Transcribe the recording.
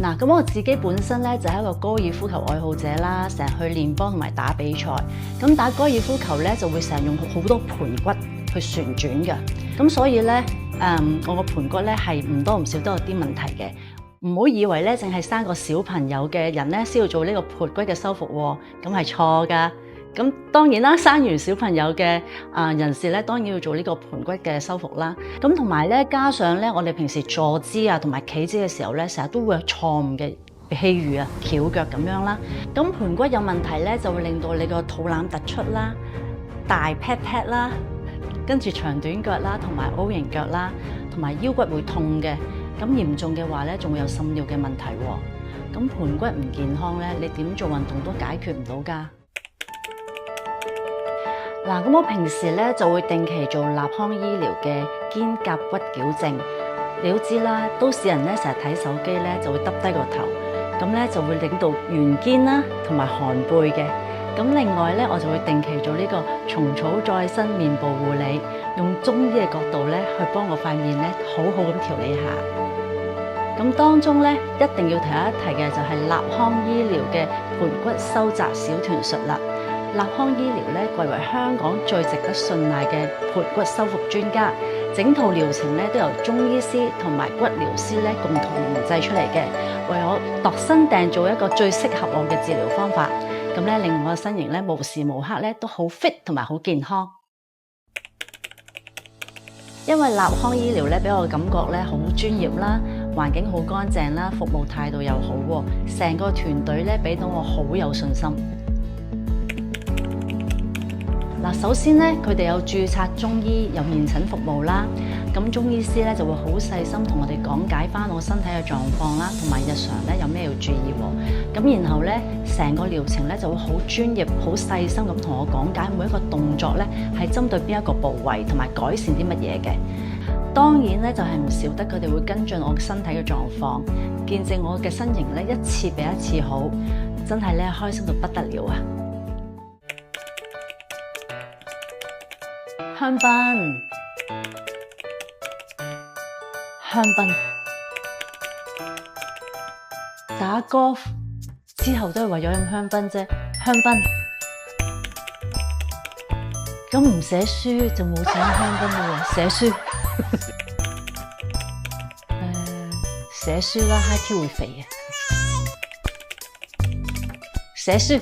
嗱，咁我自己本身咧就係一個高爾夫球愛好者啦，成日去練波同埋打比賽。咁打高爾夫球咧就會成日用好多盤骨去旋轉嘅，咁所以咧我個盤骨咧係唔多唔少都有啲問題嘅。唔好以為咧淨係生個小朋友嘅人咧先要做呢個盤骨嘅修復喎，咁係錯㗎。咁當然啦，生完小朋友嘅人士咧，當然要做呢個盤骨嘅修復啦。咁同埋咧，加上咧，我哋平時坐姿啊同埋企姿嘅時候咧，成日都會有錯誤嘅，譬如翹腳咁樣啦。咁盤骨有問題咧，就會令到你個肚腩突出啦、大 pat pat 啦，跟住長短腳啦，同埋 O 型腳啦，同埋腰骨會痛嘅。咁嚴重嘅話咧，仲會有滲尿嘅問題喎。咁盤骨唔健康咧，你點做運動都解決唔到㗎。嗱，咁我平時咧就會定期做立康醫療嘅肩胛骨矯正。你都知啦，都市人咧成日睇手機咧就會耷低個頭，咁咧就會令到圓肩啦同埋寒背嘅。咁另外咧，我就會定期做呢個蟲草再生面部護理，用中醫嘅角度咧去幫我塊面咧好好咁調理下。咁當中咧一定要提一提嘅就係立康醫療嘅盤骨收窄小團術啦。立康醫療咧貴為香港最值得信賴嘅盤骨修復專家，整套療程咧都由中醫師同埋骨療師咧共同研製出嚟嘅，為我度身訂做一個最適合我嘅治療方法。咁咧令我嘅身形咧無時無刻咧都好 fit 同埋好健康。因為立康醫療咧俾我嘅感覺咧好專業啦，環境好乾淨啦，服務態度又好喎，成個團隊咧俾到我好有信心。嗱，首先咧，佢哋有註冊中醫，有面診服務啦。咁中醫師咧就會好細心同我哋講解翻我身體嘅狀況啦，同埋日常咧有咩要注意喎。咁然後咧，成個療程咧就會好專業、好細心咁同我講解每一個動作咧係針對邊一個部位，同埋改善啲乜嘢嘅。當然咧就係唔少得佢哋會跟進我身體嘅狀況，見證我嘅身形咧一次比一次好，真係咧開心到不得了啊！香檳，香檳，打 golf 之後都係為咗飲香檳啫。香檳，咁唔寫書就冇錢香檳啦喎。寫書，寫書啦，high tea 會肥嘅。寫書。